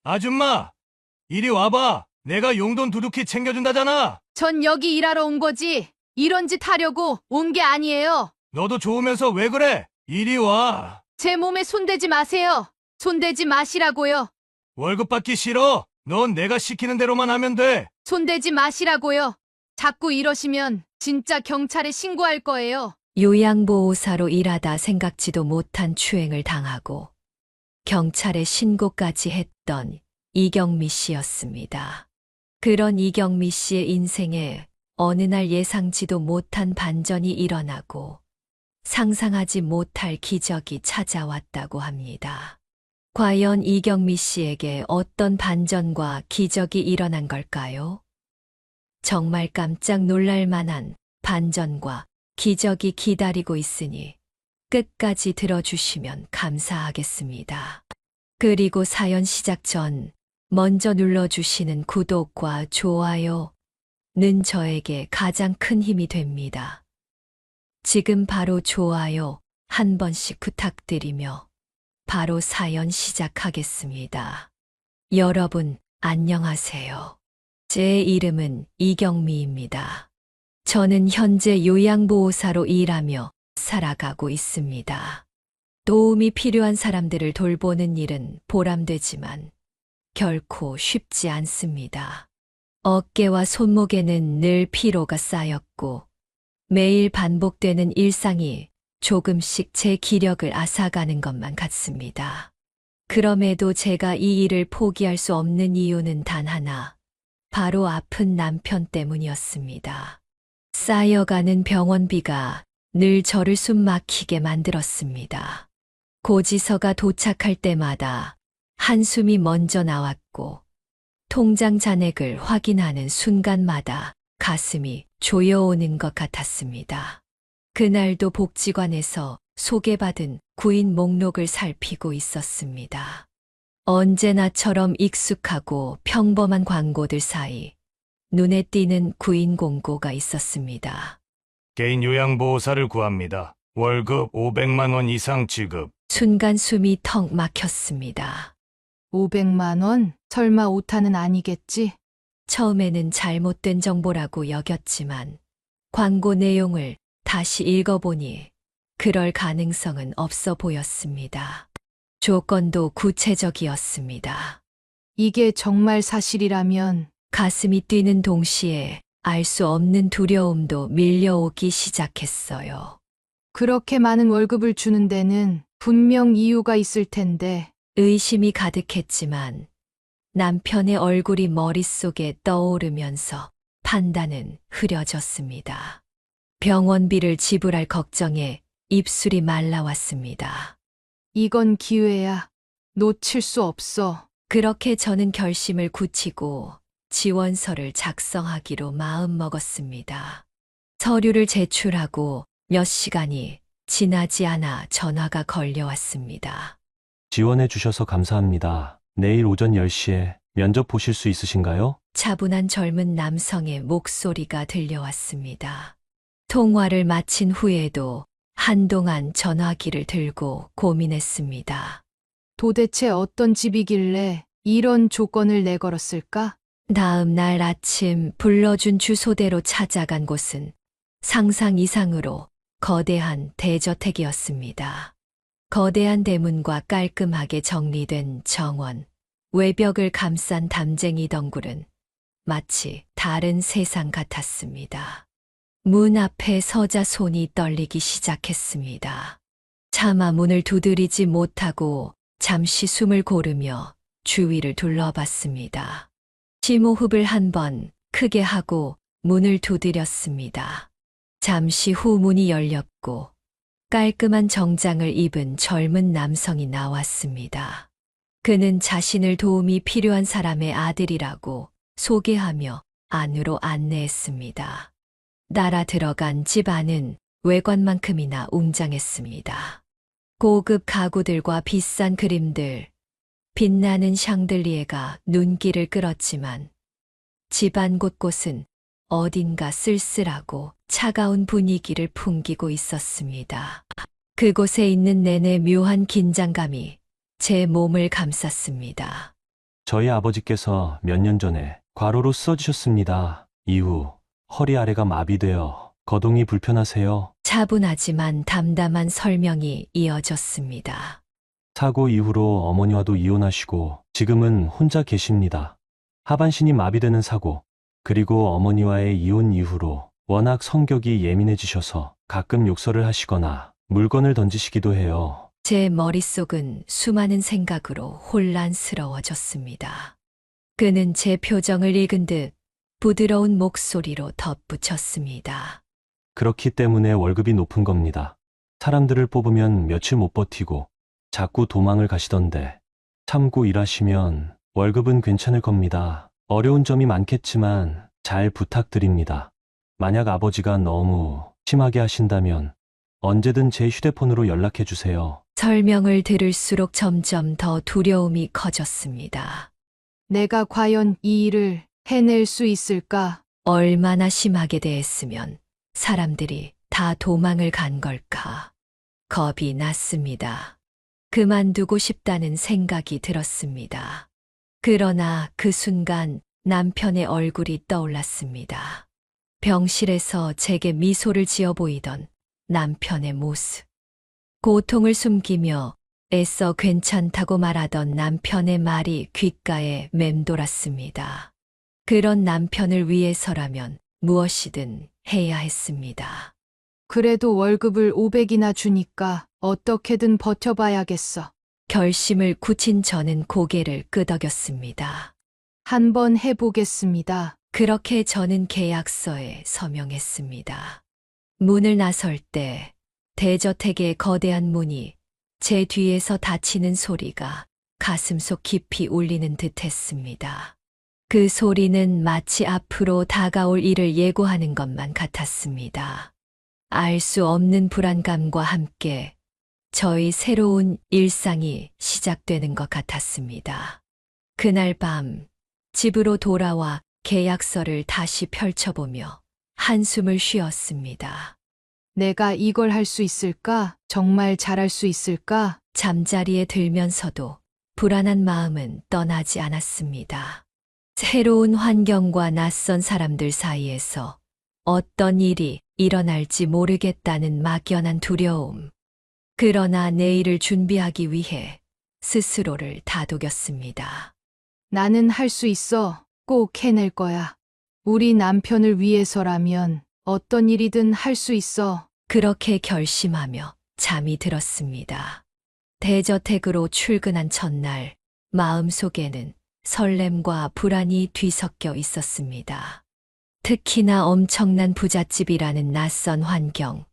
아줌마, 이리 와봐. 내가 용돈 두둑히 챙겨준다잖아. 전 여기 일하러 온 거지. 이런 짓 하려고 온 게 아니에요. 너도 좋으면서 왜 그래? 이리 와. 제 몸에 손대지 마세요. 손대지 마시라고요. 월급 받기 싫어. 넌 내가 시키는 대로만 하면 돼. 손대지 마시라고요. 자꾸 이러시면 진짜 경찰에 신고할 거예요. 요양보호사로 일하다 생각지도 못한 추행을 당하고 경찰에 신고까지 했던 이경미 씨였습니다. 그런 이경미 씨의 인생에 어느 날 예상지도 못한 반전이 일어나고 상상하지 못할 기적이 찾아왔다고 합니다. 과연 이경미 씨에게 어떤 반전과 기적이 일어난 걸까요? 정말 깜짝 놀랄 만한 반전과 기적이 기다리고 있으니 끝까지 들어주시면 감사하겠습니다. 그리고 사연 시작 전 먼저 눌러주시는 구독과 좋아요는 저에게 가장 큰 힘이 됩니다. 지금 바로 좋아요 한 번씩 부탁드리며 바로 사연 시작하겠습니다. 여러분, 안녕하세요. 제 이름은 이경미입니다. 저는 현재 요양보호사로 일하며 살아가고 있습니다. 도움이 필요한 사람들을 돌보는 일은 보람되지만 결코 쉽지 않습니다. 어깨와 손목에는 늘 피로가 쌓였고 매일 반복되는 일상이 조금씩 제 기력을 앗아가는 것만 같습니다. 그럼에도 제가 이 일을 포기할 수 없는 이유는 단 하나, 바로 아픈 남편 때문이었습니다. 쌓여가는 병원비가 늘 저를 숨막히게 만들었습니다. 고지서가 도착할 때마다 한숨이 먼저 나왔고 통장 잔액을 확인하는 순간마다 가슴이 조여오는 것 같았습니다. 그날도 복지관에서 소개받은 구인 목록을 살피고 있었습니다. 언제나처럼 익숙하고 평범한 광고들 사이 눈에 띄는 구인 공고가 있었습니다. 개인 요양보호사를 구합니다. 월급 500만 원 이상 지급. 순간 숨이 턱 막혔습니다. 500만 원? 설마 오타는 아니겠지? 처음에는 잘못된 정보라고 여겼지만 광고 내용을 다시 읽어보니 그럴 가능성은 없어 보였습니다. 조건도 구체적이었습니다. 이게 정말 사실이라면 가슴이 뛰는 동시에 알 수 없는 두려움도 밀려오기 시작했어요. 그렇게 많은 월급을 주는 데는 분명 이유가 있을 텐데 의심이 가득했지만 남편의 얼굴이 머릿속에 떠오르면서 판단은 흐려졌습니다. 병원비를 지불할 걱정에 입술이 말라왔습니다. 이건 기회야. 놓칠 수 없어. 그렇게 저는 결심을 굳히고 지원서를 작성하기로 마음먹었습니다. 서류를 제출하고 몇 시간이 지나지 않아 전화가 걸려왔습니다. 지원해 주셔서 감사합니다. 내일 오전 10시에 면접 보실 수 있으신가요? 차분한 젊은 남성의 목소리가 들려왔습니다. 통화를 마친 후에도 한동안 전화기를 들고 고민했습니다. 도대체 어떤 집이길래 이런 조건을 내걸었을까? 다음 날 아침 불러준 주소대로 찾아간 곳은 상상 이상으로 거대한 대저택이었습니다. 거대한 대문과 깔끔하게 정리된 정원, 외벽을 감싼 담쟁이 덩굴은 마치 다른 세상 같았습니다. 문 앞에 서자 손이 떨리기 시작했습니다. 차마 문을 두드리지 못하고 잠시 숨을 고르며 주위를 둘러봤습니다. 심호흡을 한 번 크게 하고 문을 두드렸습니다. 잠시 후 문이 열렸고 깔끔한 정장을 입은 젊은 남성이 나왔습니다. 그는 자신을 도움이 필요한 사람의 아들이라고 소개하며 안으로 안내했습니다. 날아 들어간 집 안은 외관만큼이나 웅장했습니다. 고급 가구들과 비싼 그림들, 빛나는 샹들리에가 눈길을 끌었지만 집안 곳곳은 어딘가 쓸쓸하고 차가운 분위기를 풍기고 있었습니다. 그곳에 있는 내내 묘한 긴장감이 제 몸을 감쌌습니다. 저희 아버지께서 몇 년 전에 과로로 쓰러지셨습니다. 이후 허리 아래가 마비되어 거동이 불편하세요. 차분하지만 담담한 설명이 이어졌습니다. 사고 이후로 어머니와도 이혼하시고 지금은 혼자 계십니다. 하반신이 마비되는 사고, 그리고 어머니와의 이혼 이후로 워낙 성격이 예민해지셔서 가끔 욕설을 하시거나 물건을 던지시기도 해요. 제 머릿속은 수많은 생각으로 혼란스러워졌습니다. 그는 제 표정을 읽은 듯 부드러운 목소리로 덧붙였습니다. 그렇기 때문에 월급이 높은 겁니다. 사람들을 뽑으면 며칠 못 버티고 자꾸 도망을 가시던데 참고 일하시면 월급은 괜찮을 겁니다. 어려운 점이 많겠지만 잘 부탁드립니다. 만약 아버지가 너무 심하게 하신다면 언제든 제 휴대폰으로 연락해 주세요. 설명을 들을수록 점점 더 두려움이 커졌습니다. 내가 과연 이 일을 해낼 수 있을까? 얼마나 심하게 대했으면 사람들이 다 도망을 간 걸까? 겁이 났습니다. 그만두고 싶다는 생각이 들었습니다. 그러나 그 순간 남편의 얼굴이 떠올랐습니다. 병실에서 제게 미소를 지어 보이던 남편의 모습. 고통을 숨기며 애써 괜찮다고 말하던 남편의 말이 귓가에 맴돌았습니다. 그런 남편을 위해서라면 무엇이든 해야 했습니다. 그래도 월급을 500이나 주니까 어떻게든 버텨봐야겠어. 결심을 굳힌 저는 고개를 끄덕였습니다. 한번 해보겠습니다. 그렇게 저는 계약서에 서명했습니다. 문을 나설 때 대저택의 거대한 문이 제 뒤에서 닫히는 소리가 가슴속 깊이 울리는 듯 했습니다. 그 소리는 마치 앞으로 다가올 일을 예고하는 것만 같았습니다. 알 수 없는 불안감과 함께 저희 새로운 일상이 시작되는 것 같았습니다. 그날 밤 집으로 돌아와 계약서를 다시 펼쳐보며 한숨을 쉬었습니다. 내가 이걸 할 수 있을까? 정말 잘할 수 있을까? 잠자리에 들면서도 불안한 마음은 떠나지 않았습니다. 새로운 환경과 낯선 사람들 사이에서 어떤 일이 일어날지 모르겠다는 막연한 두려움. 그러나 내일을 준비하기 위해 스스로를 다독였습니다. 나는 할 수 있어. 꼭 해낼 거야. 우리 남편을 위해서라면 어떤 일이든 할 수 있어. 그렇게 결심하며 잠이 들었습니다. 대저택으로 출근한 첫날, 마음속에는 설렘과 불안이 뒤섞여 있었습니다. 특히나 엄청난 부잣집이라는 낯선 환경,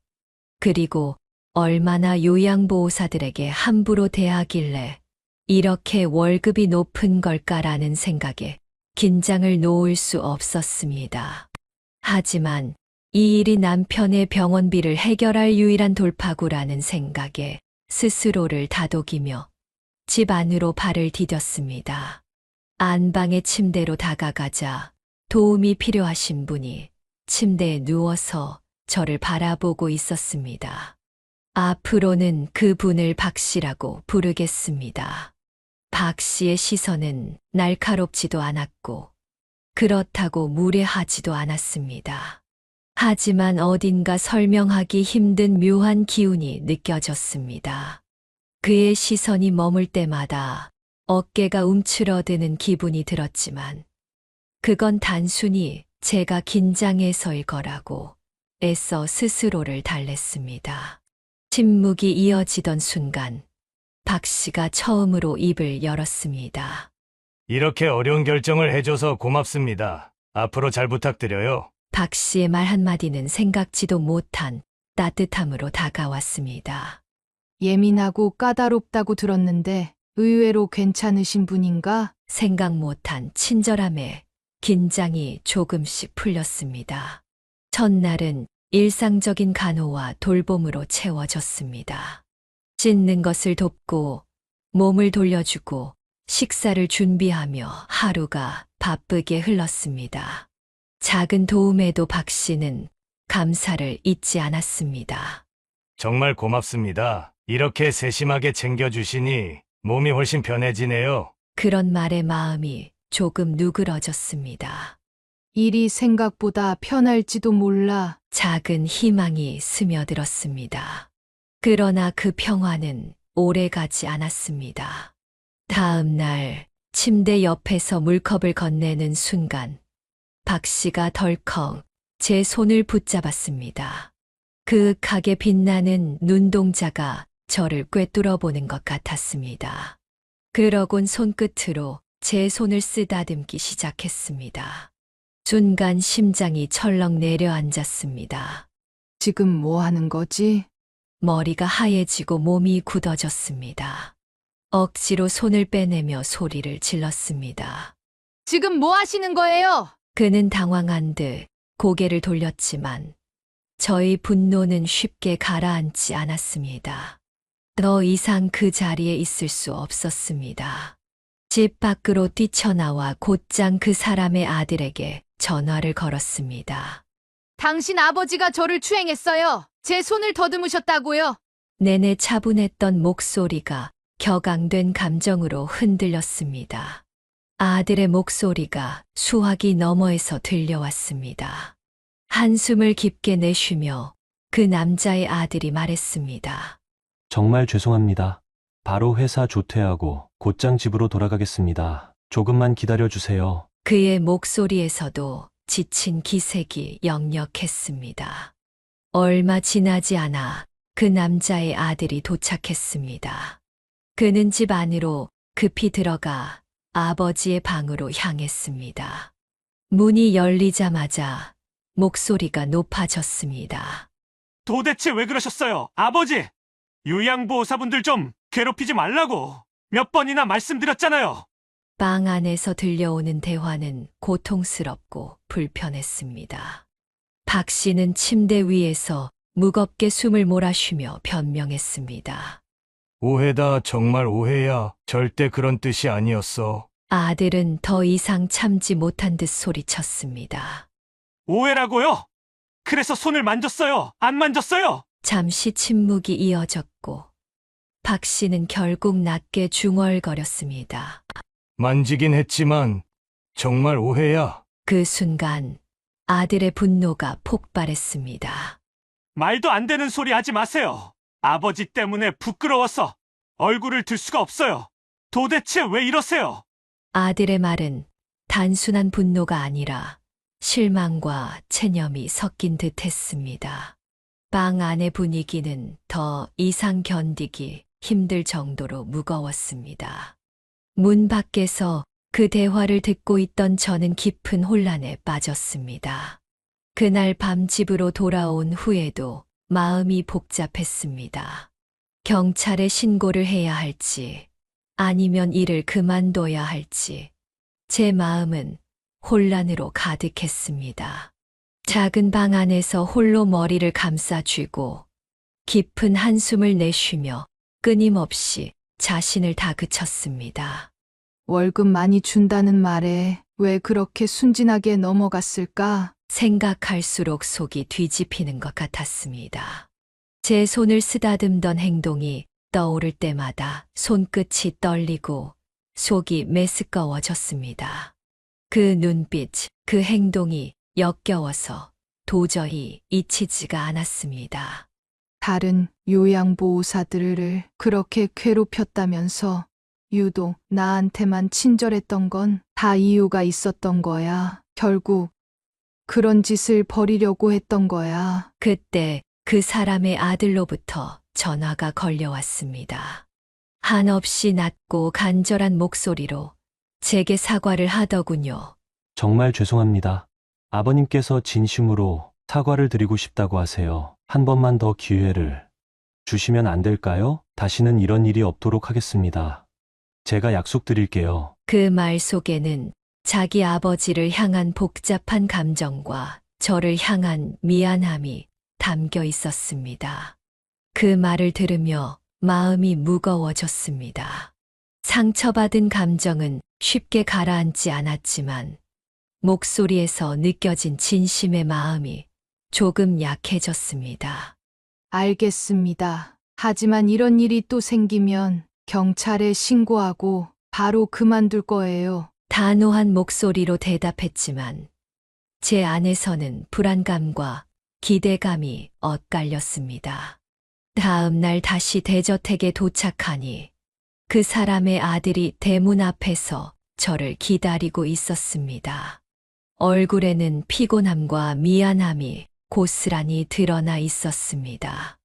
그리고 얼마나 요양보호사들에게 함부로 대하길래 이렇게 월급이 높은 걸까라는 생각에 긴장을 놓을 수 없었습니다. 하지만 이 일이 남편의 병원비를 해결할 유일한 돌파구라는 생각에 스스로를 다독이며 집 안으로 발을 디뎠습니다. 안방의 침대로 다가가자 도움이 필요하신 분이 침대에 누워서 저를 바라보고 있었습니다. 앞으로는 그분을 박 씨라고 부르겠습니다. 박 씨의 시선은 날카롭지도 않았고 그렇다고 무례하지도 않았습니다. 하지만 어딘가 설명하기 힘든 묘한 기운이 느껴졌습니다. 그의 시선이 머물 때마다 어깨가 움츠러드는 기분이 들었지만 그건 단순히 제가 긴장해서일 거라고 애써 스스로를 달랬습니다. 침묵이 이어지던 순간 박 씨가 처음으로 입을 열었습니다. 이렇게 어려운 결정을 해줘서 고맙습니다. 앞으로 잘 부탁드려요. 박 씨의 말 한마디는 생각지도 못한 따뜻함으로 다가왔습니다. 예민하고 까다롭다고 들었는데 의외로 괜찮으신 분인가? 생각 못한 친절함에 긴장이 조금씩 풀렸습니다. 첫날은 일상적인 간호와 돌봄으로 채워졌습니다. 씻는 것을 돕고 몸을 돌려주고 식사를 준비하며 하루가 바쁘게 흘렀습니다. 작은 도움에도 박 씨는 감사를 잊지 않았습니다. 정말 고맙습니다. 이렇게 세심하게 챙겨주시니 몸이 훨씬 편해지네요. 그런 말에 마음이 조금 누그러졌습니다. 일이 생각보다 편할지도 몰라. 작은 희망이 스며들었습니다. 그러나 그 평화는 오래 가지 않았습니다. 다음 날 침대 옆에서 물컵을 건네는 순간 박 씨가 덜컥 제 손을 붙잡았습니다. 그윽하게 빛나는 눈동자가 저를 꿰뚫어 보는 것 같았습니다. 그러곤 손끝으로 제 손을 쓰다듬기 시작했습니다. 순간 심장이 철렁 내려앉았습니다. 지금 뭐 하는 거지? 머리가 하얘지고 몸이 굳어졌습니다. 억지로 손을 빼내며 소리를 질렀습니다. 지금 뭐 하시는 거예요? 그는 당황한 듯 고개를 돌렸지만 저의 분노는 쉽게 가라앉지 않았습니다. 더 이상 그 자리에 있을 수 없었습니다. 집 밖으로 뛰쳐나와 곧장 그 사람의 아들에게 전화를 걸었습니다. 당신 아버지가 저를 추행했어요. 제 손을 더듬으셨다고요. 내내 차분했던 목소리가 격앙된 감정으로 흔들렸습니다. 아들의 목소리가 수화기 너머에서 들려왔습니다. 한숨을 깊게 내쉬며 그 남자의 아들이 말했습니다. 정말 죄송합니다. 바로 회사 조퇴하고 곧장 집으로 돌아가겠습니다. 조금만 기다려 주세요. 그의 목소리에서도 지친 기색이 역력했습니다. 얼마 지나지 않아 그 남자의 아들이 도착했습니다. 그는 집 안으로 급히 들어가 아버지의 방으로 향했습니다. 문이 열리자마자 목소리가 높아졌습니다. 도대체 왜 그러셨어요, 아버지? 요양보호사분들 좀 괴롭히지 말라고 몇 번이나 말씀드렸잖아요. 방 안에서 들려오는 대화는 고통스럽고 불편했습니다. 박 씨는 침대 위에서 무겁게 숨을 몰아쉬며 변명했습니다. 오해다, 정말 오해야. 절대 그런 뜻이 아니었어. 아들은 더 이상 참지 못한 듯 소리쳤습니다. 오해라고요? 그래서 손을 만졌어요? 안 만졌어요? 잠시 침묵이 이어졌고 박 씨는 결국 낮게 중얼거렸습니다. 만지긴 했지만 정말 오해야. 그 순간 아들의 분노가 폭발했습니다. 말도 안 되는 소리 하지 마세요. 아버지 때문에 부끄러워서 얼굴을 들 수가 없어요. 도대체 왜 이러세요? 아들의 말은 단순한 분노가 아니라 실망과 체념이 섞인 듯 했습니다. 방 안의 분위기는 더 이상 견디기 힘들 정도로 무거웠습니다. 문 밖에서 그 대화를 듣고 있던 저는 깊은 혼란에 빠졌습니다. 그날 밤 집으로 돌아온 후에도 마음이 복잡했습니다. 경찰에 신고를 해야 할지 아니면 일을 그만둬야 할지 제 마음은 혼란으로 가득했습니다. 작은 방 안에서 홀로 머리를 감싸쥐고 깊은 한숨을 내쉬며 끊임없이 자신을 다그쳤습니다. 월급 많이 준다는 말에 왜 그렇게 순진하게 넘어갔을까? 생각할수록 속이 뒤집히는 것 같았습니다. 제 손을 쓰다듬던 행동이 떠오를 때마다 손끝이 떨리고 속이 메스꺼워졌습니다. 그 눈빛, 그 행동이 역겨워서 도저히 잊히지가 않았습니다. 다른 요양보호사들을 그렇게 괴롭혔다면서 유독 나한테만 친절했던 건 다 이유가 있었던 거야. 결국 그런 짓을 벌이려고 했던 거야. 그때 그 사람의 아들로부터 전화가 걸려왔습니다. 한없이 낮고 간절한 목소리로 제게 사과를 하더군요. 정말 죄송합니다. 아버님께서 진심으로 사과를 드리고 싶다고 하세요. 한 번만 더 기회를 주시면 안 될까요? 다시는 이런 일이 없도록 하겠습니다. 제가 약속드릴게요. 그 말 속에는 자기 아버지를 향한 복잡한 감정과 저를 향한 미안함이 담겨 있었습니다. 그 말을 들으며 마음이 무거워졌습니다. 상처받은 감정은 쉽게 가라앉지 않았지만 목소리에서 느껴진 진심의 마음이 조금 약해졌습니다. 알겠습니다. 하지만 이런 일이 또 생기면 경찰에 신고하고 바로 그만둘 거예요. 단호한 목소리로 대답했지만 제 안에서는 불안감과 기대감이 엇갈렸습니다. 다음 날 다시 대저택에 도착하니 그 사람의 아들이 대문 앞에서 저를 기다리고 있었습니다. 얼굴에는 피곤함과 미안함이 고스란히 드러나 있었습니다.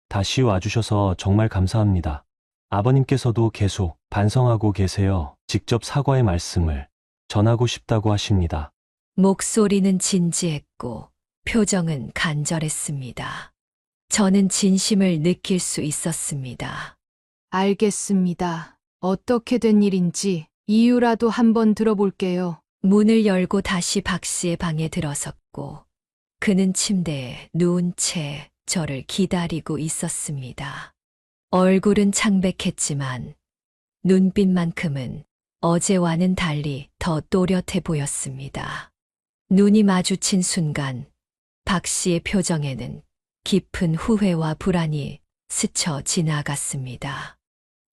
다시 와주셔서 정말 감사합니다. 아버님께서도 계속 반성하고 계세요. 직접 사과의 말씀을 전하고 싶다고 하십니다. 목소리는 진지했고 표정은 간절했습니다. 저는 진심을 느낄 수 있었습니다. 알겠습니다. 어떻게 된 일인지 이유라도 한번 들어볼게요. 문을 열고 다시 박 씨의 방에 들어섰고 그는 침대에 누운 채 저를 기다리고 있었습니다. 얼굴은 창백했지만 눈빛만큼은 어제와는 달리 더 또렷해 보였습니다. 눈이 마주친 순간 박 씨의 표정에는 깊은 후회와 불안이 스쳐 지나갔습니다.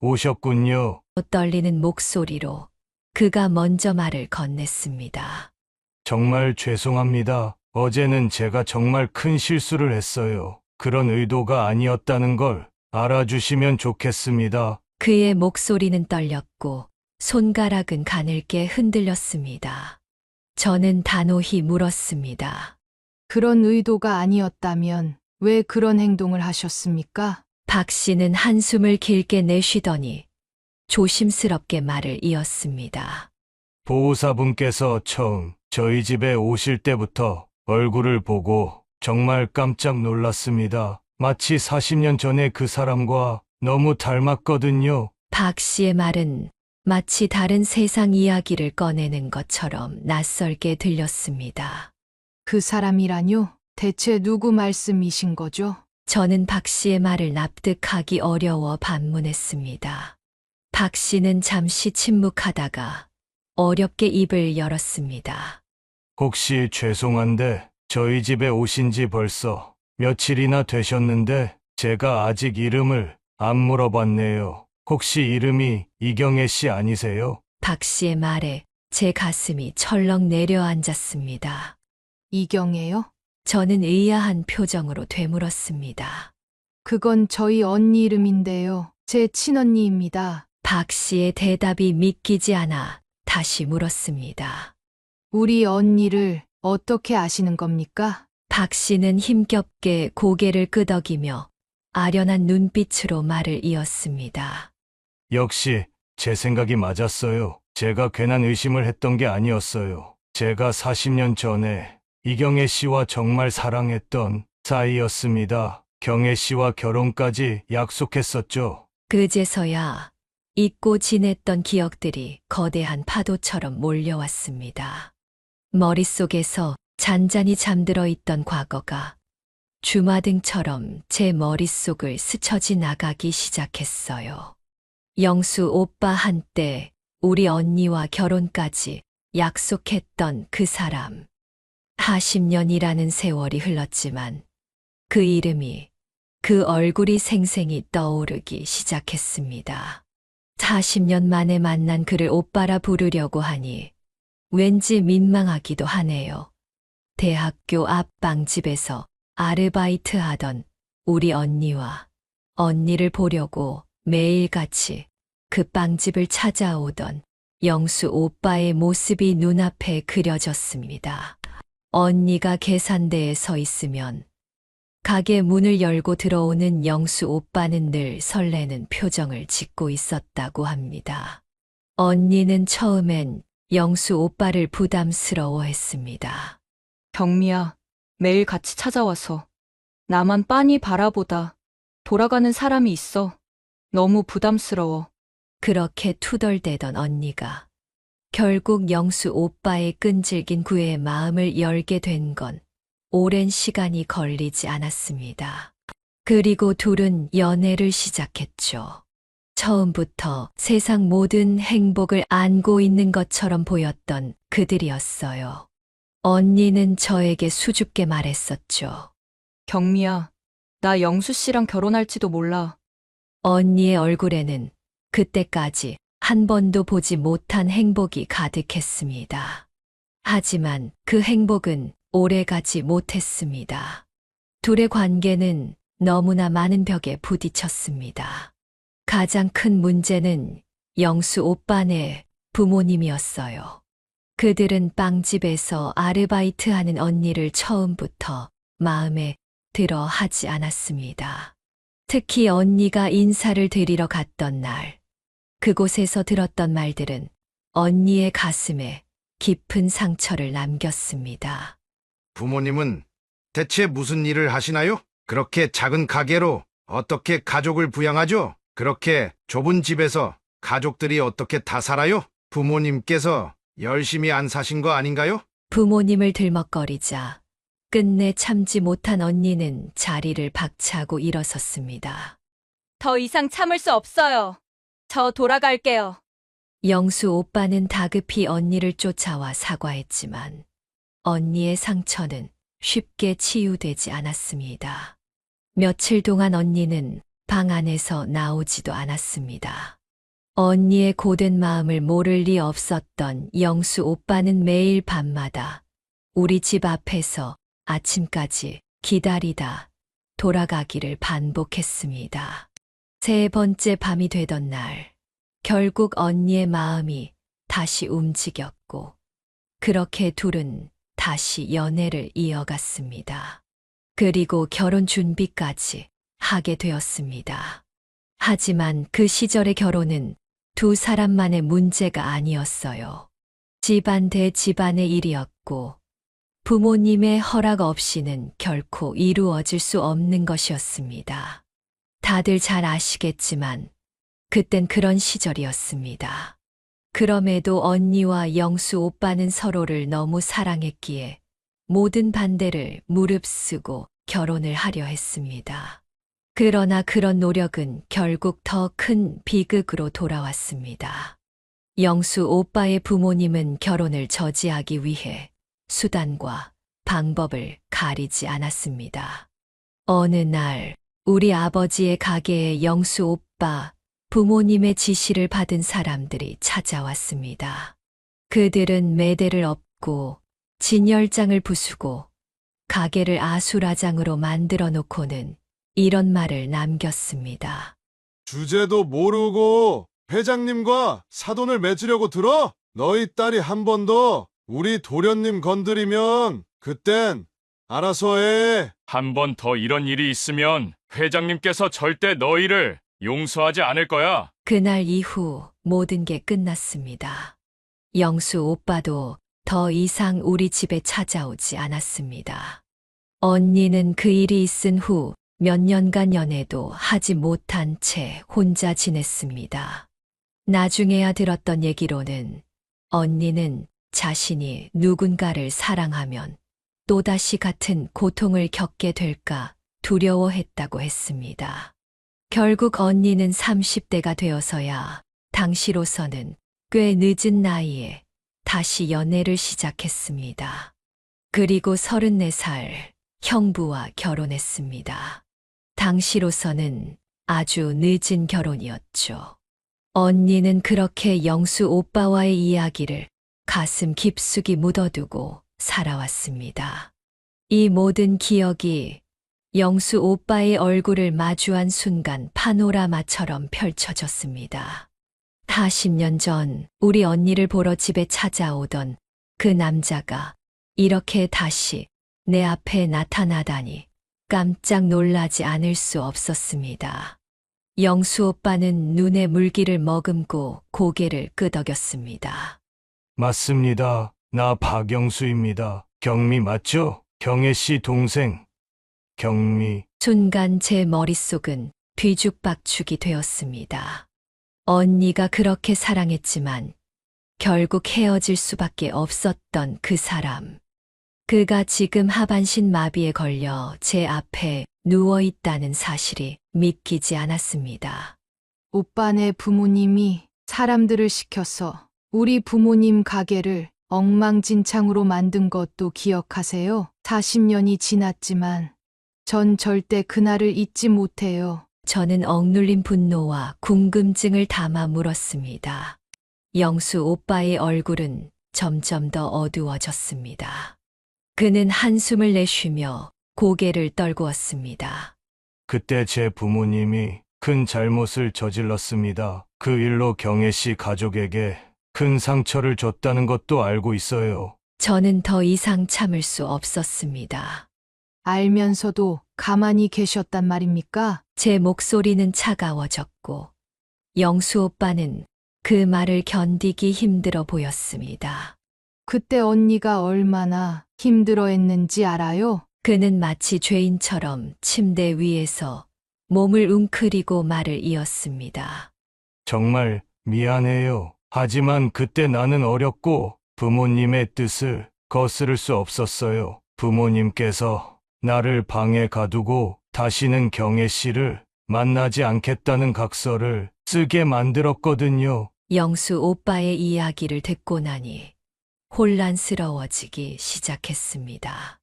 오셨군요. 떨리는 목소리로 그가 먼저 말을 건넸습니다. 정말 죄송합니다. 어제는 제가 정말 큰 실수를 했어요. 그런 의도가 아니었다는 걸 알아주시면 좋겠습니다. 그의 목소리는 떨렸고 손가락은 가늘게 흔들렸습니다. 저는 단호히 물었습니다. 그런 의도가 아니었다면 왜 그런 행동을 하셨습니까? 박 씨는 한숨을 길게 내쉬더니 조심스럽게 말을 이었습니다. 보호사분께서 처음 저희 집에 오실 때부터 얼굴을 보고 정말 깜짝 놀랐습니다. 마치 40년 전에 그 사람과 너무 닮았거든요. 박 씨의 말은 마치 다른 세상 이야기를 꺼내는 것처럼 낯설게 들렸습니다. 그 사람이라뇨? 대체 누구 말씀이신 거죠? 저는 박 씨의 말을 납득하기 어려워 반문했습니다. 박 씨는 잠시 침묵하다가 어렵게 입을 열었습니다. 혹시 죄송한데 저희 집에 오신 지 벌써 며칠이나 되셨는데 제가 아직 이름을 안 물어봤네요. 혹시 이름이 이경애 씨 아니세요? 박 씨의 말에 제 가슴이 철렁 내려앉았습니다. 이경애요? 저는 의아한 표정으로 되물었습니다. 그건 저희 언니 이름인데요. 제 친언니입니다. 박 씨의 대답이 믿기지 않아 다시 물었습니다. 우리 언니를 어떻게 아시는 겁니까? 박 씨는 힘겹게 고개를 끄덕이며 아련한 눈빛으로 말을 이었습니다. 역시 제 생각이 맞았어요. 제가 괜한 의심을 했던 게 아니었어요. 제가 40년 전에 이경애 씨와 정말 사랑했던 사이였습니다. 경애 씨와 결혼까지 약속했었죠. 그제서야 잊고 지냈던 기억들이 거대한 파도처럼 몰려왔습니다. 머릿속에서 잔잔히 잠들어 있던 과거가 주마등처럼 제 머릿속을 스쳐 지나가기 시작했어요. 영수 오빠 한때 우리 언니와 결혼까지 약속했던 그 사람. 40년이라는 세월이 흘렀지만 그 이름이, 그 얼굴이 생생히 떠오르기 시작했습니다. 40년 만에 만난 그를 오빠라 부르려고 하니 왠지 민망하기도 하네요. 대학교 앞 빵집에서 아르바이트 하던 우리 언니와 언니를 보려고 매일같이 그 빵집을 찾아오던 영수 오빠의 모습이 눈앞에 그려졌습니다. 언니가 계산대에 서 있으면 가게 문을 열고 들어오는 영수 오빠는 늘 설레는 표정을 짓고 있었다고 합니다. 언니는 처음엔 영수 오빠를 부담스러워했습니다. 경미야, 매일 같이 찾아와서 나만 빤히 바라보다 돌아가는 사람이 있어. 너무 부담스러워. 그렇게 투덜대던 언니가 결국 영수 오빠의 끈질긴 구애에 마음을 열게 된 건 오랜 시간이 걸리지 않았습니다. 그리고 둘은 연애를 시작했죠. 처음부터 세상 모든 행복을 안고 있는 것처럼 보였던 그들이었어요. 언니는 저에게 수줍게 말했었죠. 경미야, 나 영수 씨랑 결혼할지도 몰라. 언니의 얼굴에는 그때까지 한 번도 보지 못한 행복이 가득했습니다. 하지만 그 행복은 오래가지 못했습니다. 둘의 관계는 너무나 많은 벽에 부딪혔습니다. 가장 큰 문제는 영수 오빠네 부모님이었어요. 그들은 빵집에서 아르바이트하는 언니를 처음부터 마음에 들어 하지 않았습니다. 특히 언니가 인사를 드리러 갔던 날, 그곳에서 들었던 말들은 언니의 가슴에 깊은 상처를 남겼습니다. 부모님은 대체 무슨 일을 하시나요? 그렇게 작은 가게로 어떻게 가족을 부양하죠? 그렇게 좁은 집에서 가족들이 어떻게 다 살아요? 부모님께서 열심히 안 사신 거 아닌가요? 부모님을 들먹거리자 끝내 참지 못한 언니는 자리를 박차고 일어섰습니다. 더 이상 참을 수 없어요. 저 돌아갈게요. 영수 오빠는 다급히 언니를 쫓아와 사과했지만 언니의 상처는 쉽게 치유되지 않았습니다. 며칠 동안 언니는 방 안에서 나오지도 않았습니다. 언니의 고된 마음을 모를 리 없었던 영수 오빠는 매일 밤마다 우리 집 앞에서 아침까지 기다리다 돌아가기를 반복했습니다. 세 번째 밤이 되던 날, 결국 언니의 마음이 다시 움직였고, 그렇게 둘은 다시 연애를 이어갔습니다. 그리고 결혼 준비까지 하게 되었습니다. 하지만 그 시절의 결혼은 두 사람만의 문제가 아니었어요. 집안 대 집안의 일이었고, 부모님의 허락 없이는 결코 이루어질 수 없는 것이었습니다. 다들 잘 아시겠지만, 그땐 그런 시절이었습니다. 그럼에도 언니와 영수 오빠는 서로를 너무 사랑했기에 모든 반대를 무릅쓰고 결혼을 하려 했습니다. 그러나 그런 노력은 결국 더 큰 비극으로 돌아왔습니다. 영수 오빠의 부모님은 결혼을 저지하기 위해 수단과 방법을 가리지 않았습니다. 어느 날 우리 아버지의 가게에 영수 오빠 부모님의 지시를 받은 사람들이 찾아왔습니다. 그들은 매대를 엎고 진열장을 부수고 가게를 아수라장으로 만들어 놓고는 이런 말을 남겼습니다. 주제도 모르고 회장님과 사돈을 맺으려고 들어? 너희 딸이 한 번 더 우리 도련님 건드리면 그땐 알아서 해. 한 번 더 이런 일이 있으면 회장님께서 절대 너희를 용서하지 않을 거야. 그날 이후 모든 게 끝났습니다. 영수 오빠도 더 이상 우리 집에 찾아오지 않았습니다. 언니는 그 일이 있은 후 몇 년간 연애도 하지 못한 채 혼자 지냈습니다. 나중에야 들었던 얘기로는 언니는 자신이 누군가를 사랑하면 또다시 같은 고통을 겪게 될까 두려워했다고 했습니다. 결국 언니는 30대가 되어서야 당시로서는 꽤 늦은 나이에 다시 연애를 시작했습니다. 그리고 34살 형부와 결혼했습니다. 당시로서는 아주 늦은 결혼이었죠. 언니는 그렇게 영수 오빠와의 이야기를 가슴 깊숙이 묻어두고 살아왔습니다. 이 모든 기억이 영수 오빠의 얼굴을 마주한 순간 파노라마처럼 펼쳐졌습니다. 40년 전 우리 언니를 보러 집에 찾아오던 그 남자가 이렇게 다시 내 앞에 나타나다니 깜짝 놀라지 않을 수 없었습니다. 영수 오빠는 눈에 물기를 머금고 고개를 끄덕였습니다. 맞습니다. 나 박영수입니다. 경미 맞죠? 경혜 씨 동생. 경미. 순간 제 머릿속은 뒤죽박죽이 되었습니다. 언니가 그렇게 사랑했지만 결국 헤어질 수밖에 없었던 그 사람. 그가 지금 하반신 마비에 걸려 제 앞에 누워 있다는 사실이 믿기지 않았습니다. 오빠네 부모님이 사람들을 시켜서 우리 부모님 가게를 엉망진창으로 만든 것도 기억하세요? 40년이 지났지만 전 절대 그날을 잊지 못해요. 저는 억눌린 분노와 궁금증을 담아 물었습니다. 영수 오빠의 얼굴은 점점 더 어두워졌습니다. 그는 한숨을 내쉬며 고개를 떨구었습니다. 그때 제 부모님이 큰 잘못을 저질렀습니다. 그 일로 경혜 씨 가족에게 큰 상처를 줬다는 것도 알고 있어요. 저는 더 이상 참을 수 없었습니다. 알면서도 가만히 계셨단 말입니까? 제 목소리는 차가워졌고 영수 오빠는 그 말을 견디기 힘들어 보였습니다. 그때 언니가 얼마나 힘들어 했는지 알아요? 그는 마치 죄인처럼 침대 위에서 몸을 웅크리고 말을 이었습니다. 정말 미안해요. 하지만 그때 나는 어렸고 부모님의 뜻을 거스를 수 없었어요. 부모님께서 나를 방에 가두고 다시는 경혜 씨를 만나지 않겠다는 각서를 쓰게 만들었거든요. 영수 오빠의 이야기를 듣고 나니 혼란스러워지기 시작했습니다.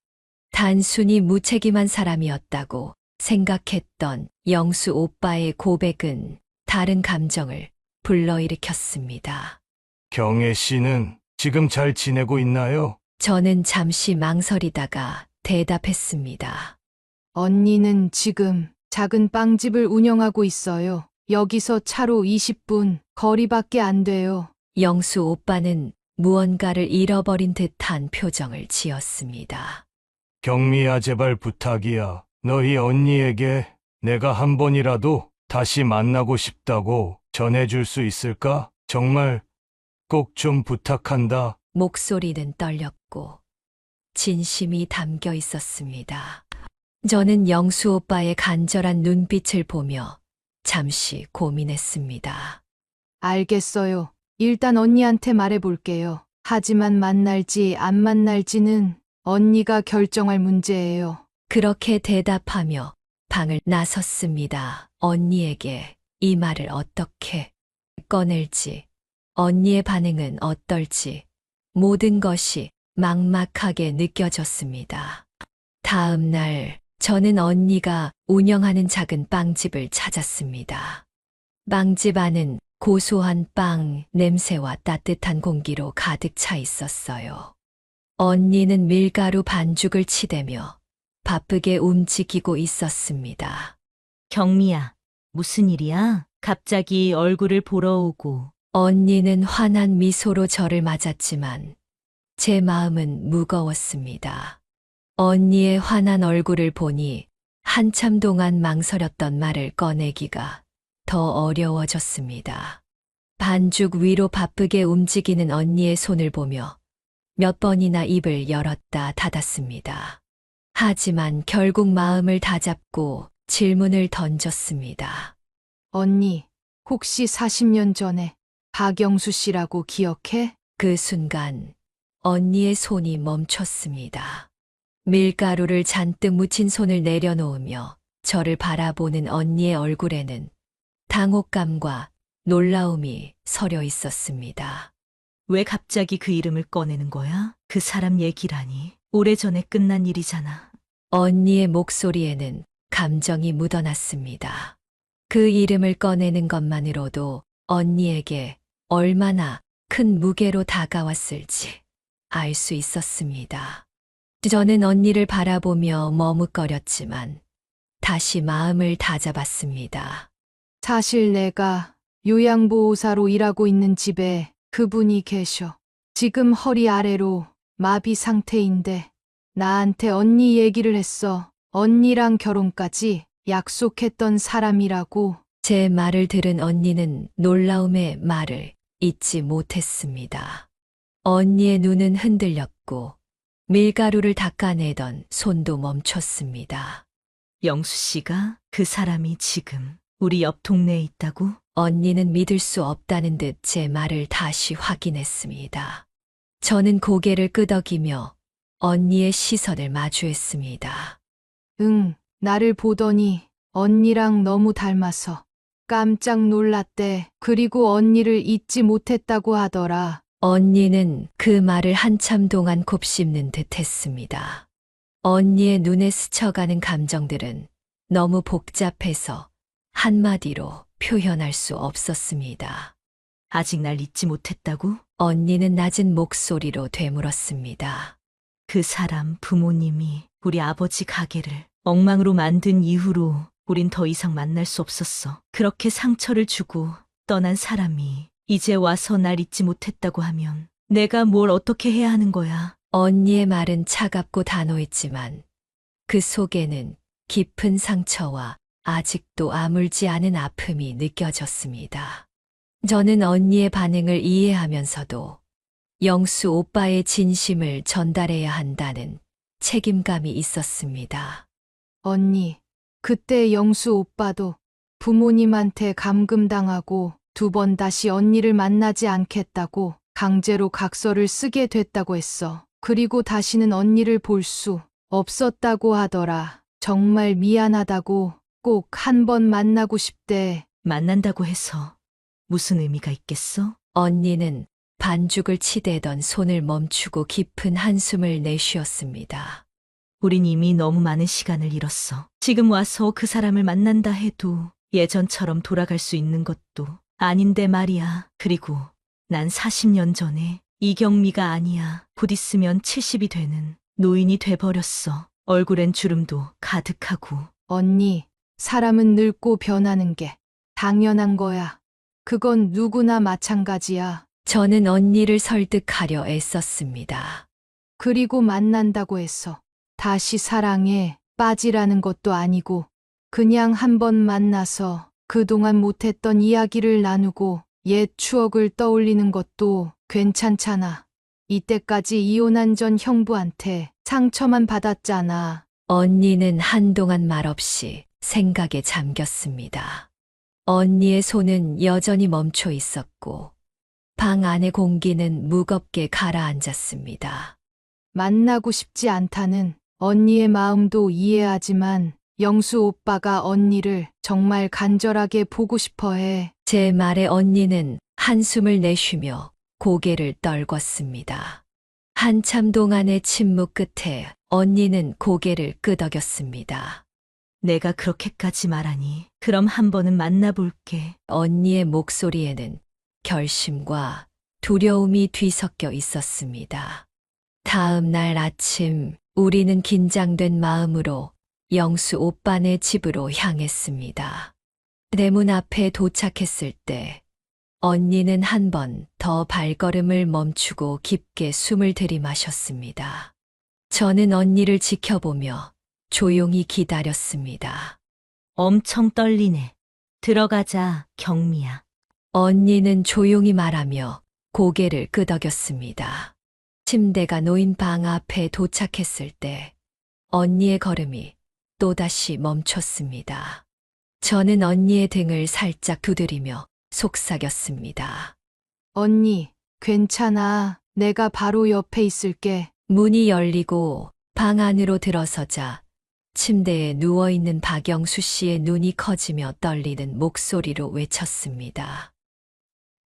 단순히 무책임한 사람이었다고 생각했던 영수 오빠의 고백은 다른 감정을 불러일으켰습니다. 경혜 씨는 지금 잘 지내고 있나요? 저는 잠시 망설이다가 대답했습니다. 언니는 지금 작은 빵집을 운영하고 있어요. 여기서 차로 20분 거리밖에 안 돼요. 영수 오빠는 무언가를 잃어버린 듯한 표정을 지었습니다. 경미야, 제발 부탁이야. 너희 언니에게 내가 한 번이라도 다시 만나고 싶다고 전해줄 수 있을까? 정말 꼭 좀 부탁한다. 목소리는 떨렸고 진심이 담겨 있었습니다. 저는 영수 오빠의 간절한 눈빛을 보며 잠시 고민했습니다. 알겠어요. 일단 언니한테 말해볼게요. 하지만 만날지 안 만날지는 언니가 결정할 문제예요. 그렇게 대답하며 방을 나섰습니다. 언니에게 이 말을 어떻게 꺼낼지, 언니의 반응은 어떨지, 모든 것이 막막하게 느껴졌습니다. 다음 날, 저는 언니가 운영하는 작은 빵집을 찾았습니다. 빵집 안은 고소한 빵 냄새와 따뜻한 공기로 가득 차 있었어요. 언니는 밀가루 반죽을 치대며 바쁘게 움직이고 있었습니다. 경미야, 무슨 일이야? 갑자기 얼굴을 보러 오고. 언니는 환한 미소로 저를 맞았지만 제 마음은 무거웠습니다. 언니의 환한 얼굴을 보니 한참 동안 망설였던 말을 꺼내기가 더 어려워졌습니다. 반죽 위로 바쁘게 움직이는 언니의 손을 보며 몇 번이나 입을 열었다 닫았습니다. 하지만 결국 마음을 다잡고 질문을 던졌습니다. 언니, 혹시 40년 전에 박영수 씨라고 기억해? 그 순간 언니의 손이 멈췄습니다. 밀가루를 잔뜩 묻힌 손을 내려놓으며 저를 바라보는 언니의 얼굴에는 당혹감과 놀라움이 서려 있었습니다. 왜 갑자기 그 이름을 꺼내는 거야? 그 사람 얘기라니. 오래전에 끝난 일이잖아. 언니의 목소리에는 감정이 묻어났습니다. 그 이름을 꺼내는 것만으로도 언니에게 얼마나 큰 무게로 다가왔을지 알 수 있었습니다. 저는 언니를 바라보며 머뭇거렸지만 다시 마음을 다잡았습니다. 사실 내가 요양보호사로 일하고 있는 집에 그분이 계셔. 지금 허리 아래로 마비 상태인데 나한테 언니 얘기를 했어. 언니랑 결혼까지 약속했던 사람이라고. 제 말을 들은 언니는 놀라움의 말을 잊지 못했습니다. 언니의 눈은 흔들렸고 밀가루를 닦아내던 손도 멈췄습니다. 영수 씨가 그 사람이 지금 우리 옆 동네에 있다고? 언니는 믿을 수 없다는 듯 제 말을 다시 확인했습니다. 저는 고개를 끄덕이며 언니의 시선을 마주했습니다. 응, 나를 보더니 언니랑 너무 닮아서 깜짝 놀랐대. 그리고 언니를 잊지 못했다고 하더라. 언니는 그 말을 한참 동안 곱씹는 듯 했습니다. 언니의 눈에 스쳐가는 감정들은 너무 복잡해서 한마디로 표현할 수 없었습니다. 아직 날 잊지 못했다고? 언니는 낮은 목소리로 되물었습니다. 그 사람 부모님이 우리 아버지 가게를 엉망으로 만든 이후로 우린 더 이상 만날 수 없었어. 그렇게 상처를 주고 떠난 사람이 이제 와서 날 잊지 못했다고 하면 내가 뭘 어떻게 해야 하는 거야? 언니의 말은 차갑고 단호했지만 그 속에는 깊은 상처와 아직도 아물지 않은 아픔이 느껴졌습니다. 저는 언니의 반응을 이해하면서도 영수 오빠의 진심을 전달해야 한다는 책임감이 있었습니다. 언니, 그때 영수 오빠도 부모님한테 감금당하고 2번 다시 언니를 만나지 않겠다고 강제로 각서를 쓰게 됐다고 했어. 그리고 다시는 언니를 볼 수 없었다고 하더라. 정말 미안하다고 꼭 한 번 만나고 싶대. 만난다고 해서 무슨 의미가 있겠어? 언니는 반죽을 치대던 손을 멈추고 깊은 한숨을 내쉬었습니다. 우린 이미 너무 많은 시간을 잃었어. 지금 와서 그 사람을 만난다 해도 예전처럼 돌아갈 수 있는 것도 아닌데 말이야. 그리고 난 40년 전에 이경미가 아니야. 곧 있으면 70이 되는 노인이 돼버렸어. 얼굴엔 주름도 가득하고. 언니, 사람은 늙고 변하는 게 당연한 거야. 그건 누구나 마찬가지야. 저는 언니를 설득하려 애썼습니다. 그리고 만난다고 해서 다시 사랑에 빠지라는 것도 아니고 그냥 한 번 만나서 그동안 못했던 이야기를 나누고 옛 추억을 떠올리는 것도 괜찮잖아. 이때까지 이혼한 전 형부한테 상처만 받았잖아. 언니는 한동안 말없이 생각에 잠겼습니다. 언니의 손은 여전히 멈춰 있었고 방 안의 공기는 무겁게 가라앉았습니다. 만나고 싶지 않다는 언니의 마음도 이해하지만 영수 오빠가 언니를 정말 간절하게 보고 싶어 해. 제 말에 언니는 한숨을 내쉬며 고개를 떨궜습니다. 한참 동안의 침묵 끝에 언니는 고개를 끄덕였습니다. 내가 그렇게까지 말하니 그럼 한 번은 만나볼게. 언니의 목소리에는 결심과 두려움이 뒤섞여 있었습니다. 다음 날 아침 우리는 긴장된 마음으로 영수 오빠네 집으로 향했습니다. 대문 앞에 도착했을 때 언니는 한 번 더 발걸음을 멈추고 깊게 숨을 들이마셨습니다. 저는 언니를 지켜보며 조용히 기다렸습니다. 엄청 떨리네. 들어가자, 경미야. 언니는 조용히 말하며 고개를 끄덕였습니다. 침대가 놓인 방 앞에 도착했을 때 언니의 걸음이 또다시 멈췄습니다. 저는 언니의 등을 살짝 두드리며 속삭였습니다. 언니, 괜찮아. 내가 바로 옆에 있을게. 문이 열리고 방 안으로 들어서자 침대에 누워있는 박영수 씨의 눈이 커지며 떨리는 목소리로 외쳤습니다.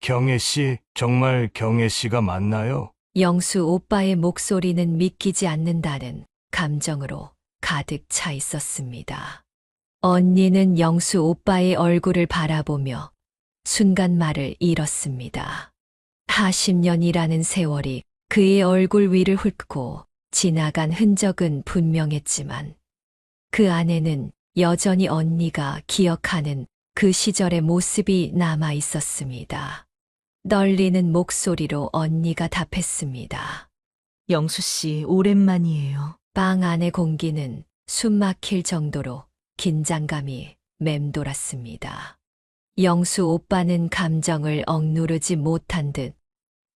경혜 씨, 정말 경혜 씨가 맞나요? 영수 오빠의 목소리는 믿기지 않는다는 감정으로 가득 차 있었습니다. 언니는 영수 오빠의 얼굴을 바라보며 순간 말을 잃었습니다. 40년이라는 세월이 그의 얼굴 위를 훑고 지나간 흔적은 분명했지만 그 안에는 여전히 언니가 기억하는 그 시절의 모습이 남아 있었습니다. 떨리는 목소리로 언니가 답했습니다. 영수 씨, 오랜만이에요. 방 안의 공기는 숨 막힐 정도로 긴장감이 맴돌았습니다. 영수 오빠는 감정을 억누르지 못한 듯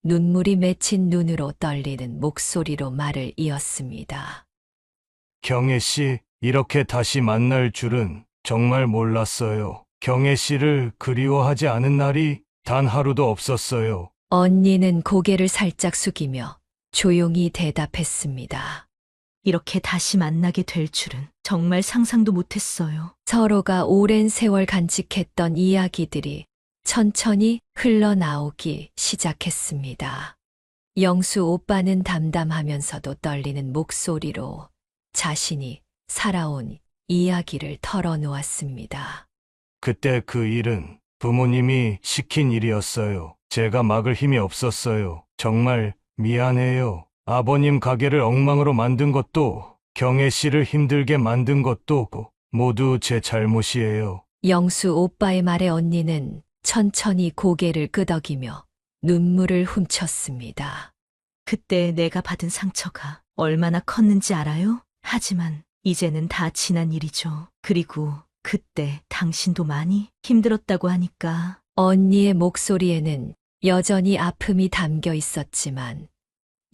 눈물이 맺힌 눈으로 떨리는 목소리로 말을 이었습니다. 경혜 씨, 이렇게 다시 만날 줄은 정말 몰랐어요. 경혜 씨를 그리워하지 않은 날이 단 하루도 없었어요. 언니는 고개를 살짝 숙이며 조용히 대답했습니다. 이렇게 다시 만나게 될 줄은 정말 상상도 못했어요. 서로가 오랜 세월 간직했던 이야기들이 천천히 흘러나오기 시작했습니다. 영수 오빠는 담담하면서도 떨리는 목소리로 자신이 살아온 이야기를 털어놓았습니다. 그때 그 일은 부모님이 시킨 일이었어요. 제가 막을 힘이 없었어요. 정말 미안해요. 아버님 가게를 엉망으로 만든 것도, 경혜 씨를 힘들게 만든 것도 모두 제 잘못이에요. 영수 오빠의 말에 언니는 천천히 고개를 끄덕이며 눈물을 훔쳤습니다. 그때 내가 받은 상처가 얼마나 컸는지 알아요? 하지만 이제는 다 지난 일이죠. 그리고 그때 당신도 많이 힘들었다고 하니까 언니의 목소리에는 여전히 아픔이 담겨 있었지만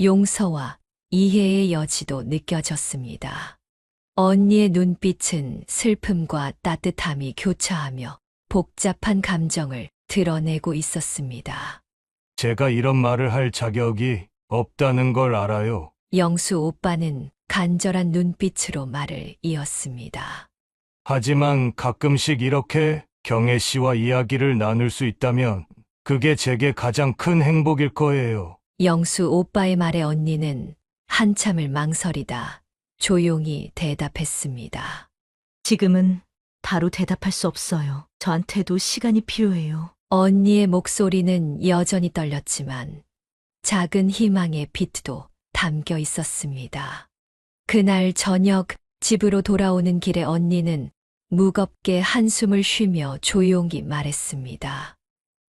용서와 이해의 여지도 느껴졌습니다. 언니의 눈빛은 슬픔과 따뜻함이 교차하며 복잡한 감정을 드러내고 있었습니다. 제가 이런 말을 할 자격이 없다는 걸 알아요. 영수 오빠는 간절한 눈빛으로 말을 이었습니다. 하지만 가끔씩 이렇게 경혜 씨와 이야기를 나눌 수 있다면 그게 제게 가장 큰 행복일 거예요. 영수 오빠의 말에 언니는 한참을 망설이다 조용히 대답했습니다. 지금은 바로 대답할 수 없어요. 저한테도 시간이 필요해요. 언니의 목소리는 여전히 떨렸지만 작은 희망의 빛도 담겨 있었습니다. 그날 저녁 집으로 돌아오는 길에 언니는 무겁게 한숨을 쉬며 조용히 말했습니다.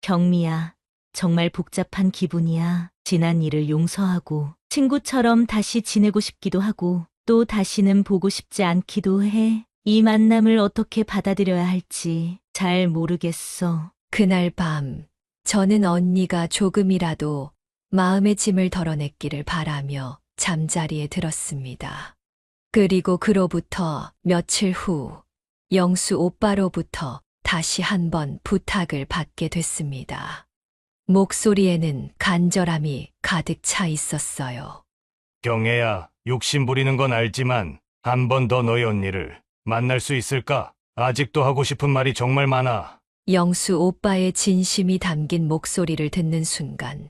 경미야, 정말 복잡한 기분이야. 지난 일을 용서하고 친구처럼 다시 지내고 싶기도 하고 또 다시는 보고 싶지 않기도 해. 이 만남을 어떻게 받아들여야 할지 잘 모르겠어. 그날 밤 저는 언니가 조금이라도 마음의 짐을 덜어냈기를 바라며 잠자리에 들었습니다. 그리고 그로부터 며칠 후 영수 오빠로부터 다시 한번 부탁을 받게 됐습니다. 목소리에는 간절함이 가득 차 있었어요. 경혜야, 욕심 부리는 건 알지만 한 번 더 너희 언니를 만날 수 있을까? 아직도 하고 싶은 말이 정말 많아. 영수 오빠의 진심이 담긴 목소리를 듣는 순간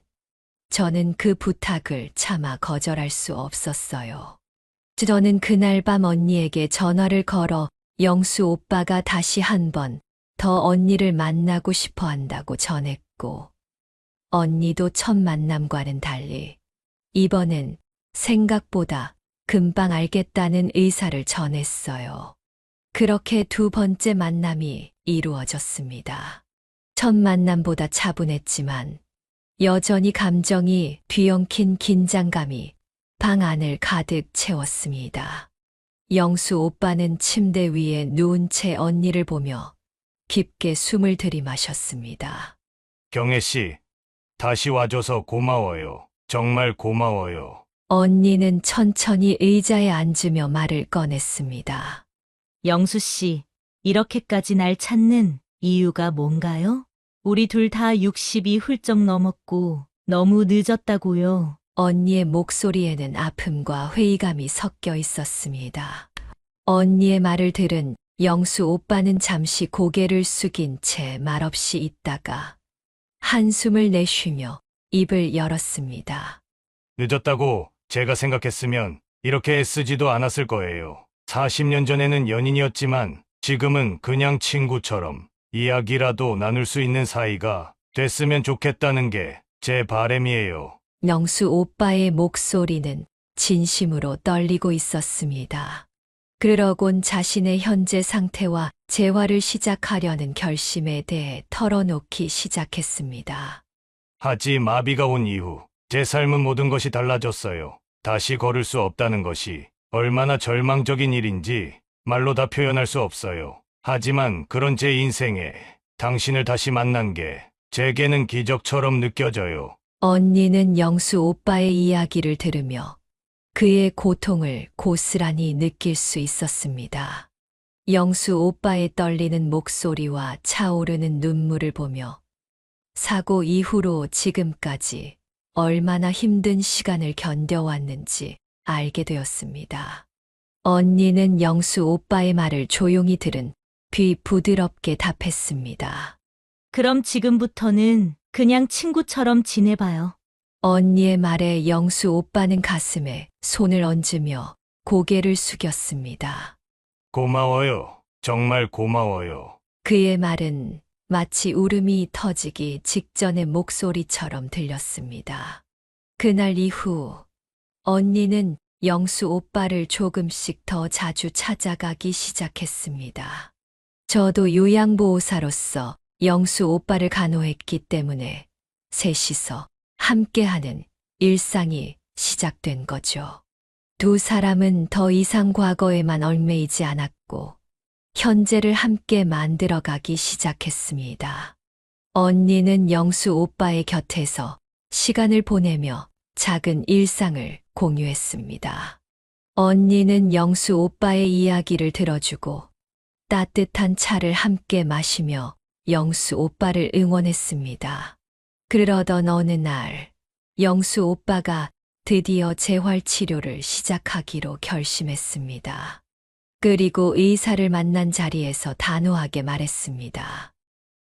저는 그 부탁을 차마 거절할 수 없었어요. 저는 그날 밤 언니에게 전화를 걸어 영수 오빠가 다시 한 번 더 언니를 만나고 싶어 한다고 전했고, 언니도 첫 만남과는 달리 이번엔 생각보다 금방 알겠다는 의사를 전했어요. 그렇게 두 번째 만남이 이루어졌습니다. 첫 만남보다 차분했지만 여전히 감정이 뒤엉킨 긴장감이 방 안을 가득 채웠습니다. 영수 오빠는 침대 위에 누운 채 언니를 보며 깊게 숨을 들이마셨습니다. 경혜 씨, 다시 와줘서 고마워요. 정말 고마워요. 언니는 천천히 의자에 앉으며 말을 꺼냈습니다. 영수 씨, 이렇게까지 날 찾는 이유가 뭔가요? 우리 둘 다 60이 훌쩍 넘었고 너무 늦었다고요. 언니의 목소리에는 아픔과 회의감이 섞여 있었습니다. 언니의 말을 들은 영수 오빠는 잠시 고개를 숙인 채 말없이 있다가 한숨을 내쉬며 입을 열었습니다. 늦었다고 제가 생각했으면 이렇게 애쓰지도 않았을 거예요. 40년 전에는 연인이었지만 지금은 그냥 친구처럼 이야기라도 나눌 수 있는 사이가 됐으면 좋겠다는 게 제 바람이에요. 영수 오빠의 목소리는 진심으로 떨리고 있었습니다. 그러곤 자신의 현재 상태와 재활을 시작하려는 결심에 대해 털어놓기 시작했습니다. 하지 마비가 온 이후 제 삶은 모든 것이 달라졌어요. 다시 걸을 수 없다는 것이 얼마나 절망적인 일인지 말로 다 표현할 수 없어요. 하지만 그런 제 인생에 당신을 다시 만난 게 제게는 기적처럼 느껴져요. 언니는 영수 오빠의 이야기를 들으며 그의 고통을 고스란히 느낄 수 있었습니다. 영수 오빠의 떨리는 목소리와 차오르는 눈물을 보며 사고 이후로 지금까지 얼마나 힘든 시간을 견뎌왔는지 알게 되었습니다. 언니는 영수 오빠의 말을 조용히 들은 귀 부드럽게 답했습니다. 그럼 지금부터는 그냥 친구처럼 지내봐요. 언니의 말에 영수 오빠는 가슴에 손을 얹으며 고개를 숙였습니다. 고마워요. 정말 고마워요. 그의 말은 마치 울음이 터지기 직전의 목소리처럼 들렸습니다. 그날 이후 언니는 영수 오빠를 조금씩 더 자주 찾아가기 시작했습니다. 저도 요양보호사로서 영수 오빠를 간호했기 때문에 셋이서 함께하는 일상이 시작된 거죠. 두 사람은 더 이상 과거에만 얽매이지 않았고 현재를 함께 만들어가기 시작했습니다. 언니는 영수 오빠의 곁에서 시간을 보내며 작은 일상을 공유했습니다. 언니는 영수 오빠의 이야기를 들어주고 따뜻한 차를 함께 마시며 영수 오빠를 응원했습니다. 그러던 어느 날, 영수 오빠가 드디어 재활치료를 시작하기로 결심했습니다. 그리고 의사를 만난 자리에서 단호하게 말했습니다.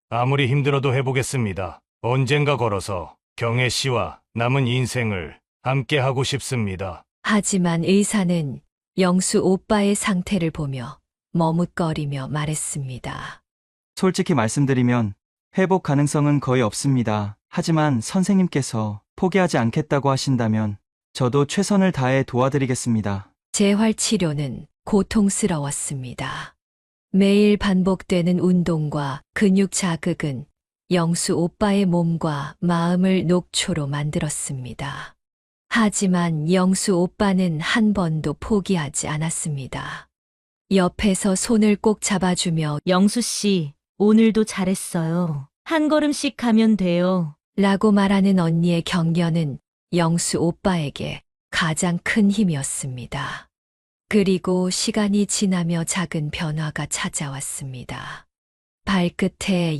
아무리 힘들어도 해보겠습니다. 언젠가 걸어서 경혜 씨와 남은 인생을 함께 하고 싶습니다. 하지만 의사는 영수 오빠의 상태를 보며 머뭇거리며 말했습니다. 솔직히 말씀드리면 회복 가능성은 거의 없습니다. 하지만 선생님께서 포기하지 않겠다고 하신다면 저도 최선을 다해 도와드리겠습니다. 재활치료는 고통스러웠습니다. 매일 반복되는 운동과 근육 자극은 영수 오빠의 몸과 마음을 녹초로 만들었습니다. 하지만 영수 오빠는 한 번도 포기하지 않았습니다. 옆에서 손을 꼭 잡아주며 영수 씨, 오늘도 잘했어요. 한 걸음씩 가면 돼요. 라고 말하는 언니의 격려는 영수 오빠에게 가장 큰 힘이었습니다. 그리고 시간이 지나며 작은 변화가 찾아왔습니다. 발끝에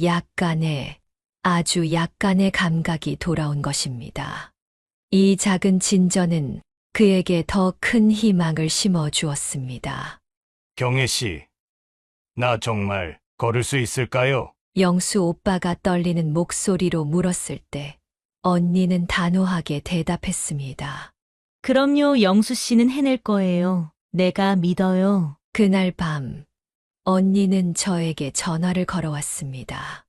아주 약간의 감각이 돌아온 것입니다. 이 작은 진전은 그에게 더 큰 희망을 심어 주었습니다. 경혜 씨, 나 정말 걸을 수 있을까요? 영수 오빠가 떨리는 목소리로 물었을 때 언니는 단호하게 대답했습니다. 그럼요, 영수 씨는 해낼 거예요. 내가 믿어요. 그날 밤, 언니는 저에게 전화를 걸어왔습니다.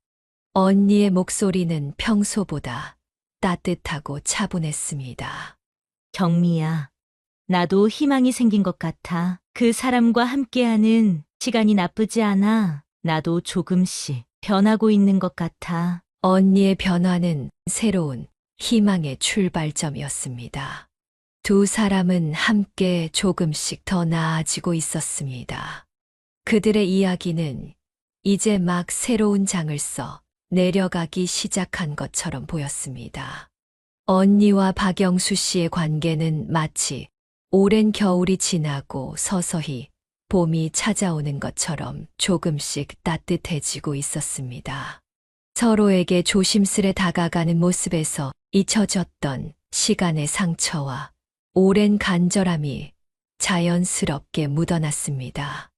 언니의 목소리는 평소보다 따뜻하고 차분했습니다. 경미야, 나도 희망이 생긴 것 같아. 그 사람과 함께하는 시간이 나쁘지 않아. 나도 조금씩 변하고 있는 것 같아. 언니의 변화는 새로운 희망의 출발점이었습니다. 두 사람은 함께 조금씩 더 나아지고 있었습니다. 그들의 이야기는 이제 막 새로운 장을 써 내려가기 시작한 것처럼 보였습니다. 언니와 박영수 씨의 관계는 마치 오랜 겨울이 지나고 서서히 봄이 찾아오는 것처럼 조금씩 따뜻해지고 있었습니다. 서로에게 조심스레 다가가는 모습에서 잊혀졌던 시간의 상처와 오랜 간절함이 자연스럽게 묻어났습니다.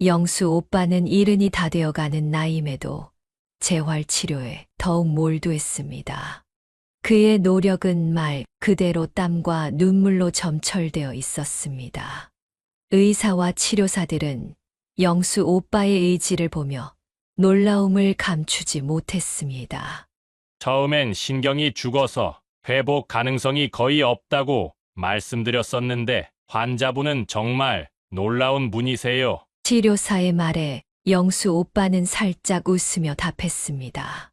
영수 오빠는 이른이 다 되어가는 나이임에도 재활치료에 더욱 몰두했습니다. 그의 노력은 말 그대로 땀과 눈물로 점철되어 있었습니다. 의사와 치료사들은 영수 오빠의 의지를 보며 놀라움을 감추지 못했습니다. 처음엔 신경이 죽어서 회복 가능성이 거의 없다고 말씀드렸었는데 환자분은 정말 놀라운 분이세요. 치료사의 말에 영수 오빠는 살짝 웃으며 답했습니다.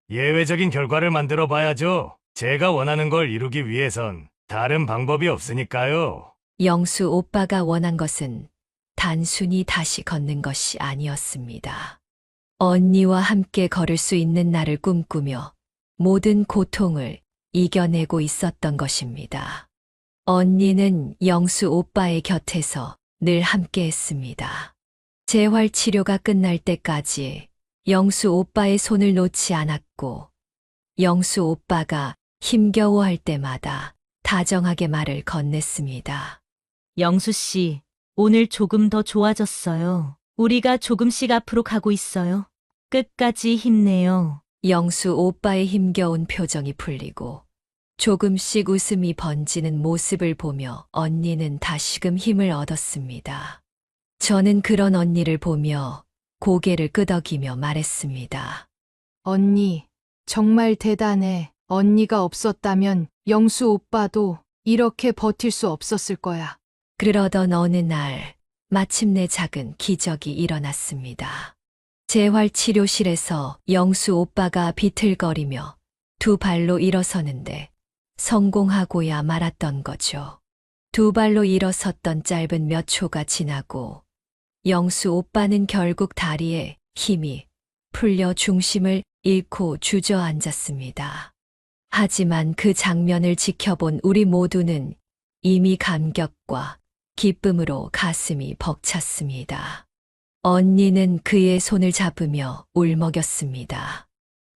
예외적인 결과를 만들어 봐야죠. 제가 원하는 걸 이루기 위해선 다른 방법이 없으니까요. 영수 오빠가 원한 것은 단순히 다시 걷는 것이 아니었습니다. 언니와 함께 걸을 수 있는 날을 꿈꾸며 모든 고통을 이겨내고 있었던 것입니다. 언니는 영수 오빠의 곁에서 늘 함께 했습니다. 재활치료가 끝날 때까지 영수 오빠의 손을 놓지 않았고, 영수 오빠가 힘겨워할 때마다 다정하게 말을 건넸습니다. 영수 씨, 오늘 조금 더 좋아졌어요. 우리가 조금씩 앞으로 가고 있어요. 끝까지 힘내요. 영수 오빠의 힘겨운 표정이 풀리고 조금씩 웃음이 번지는 모습을 보며 언니는 다시금 힘을 얻었습니다. 저는 그런 언니를 보며 고개를 끄덕이며 말했습니다. 언니, 정말 대단해. 언니가 없었다면 영수 오빠도 이렇게 버틸 수 없었을 거야. 그러던 어느 날 마침내 작은 기적이 일어났습니다. 재활치료실에서 영수 오빠가 비틀거리며 두 발로 일어서는데 성공하고야 말았던 거죠. 두 발로 일어섰던 짧은 몇 초가 지나고 영수 오빠는 결국 다리에 힘이 풀려 중심을 잃고 주저앉았습니다. 하지만 그 장면을 지켜본 우리 모두는 이미 감격과 기쁨으로 가슴이 벅찼습니다. 언니는 그의 손을 잡으며 울먹였습니다.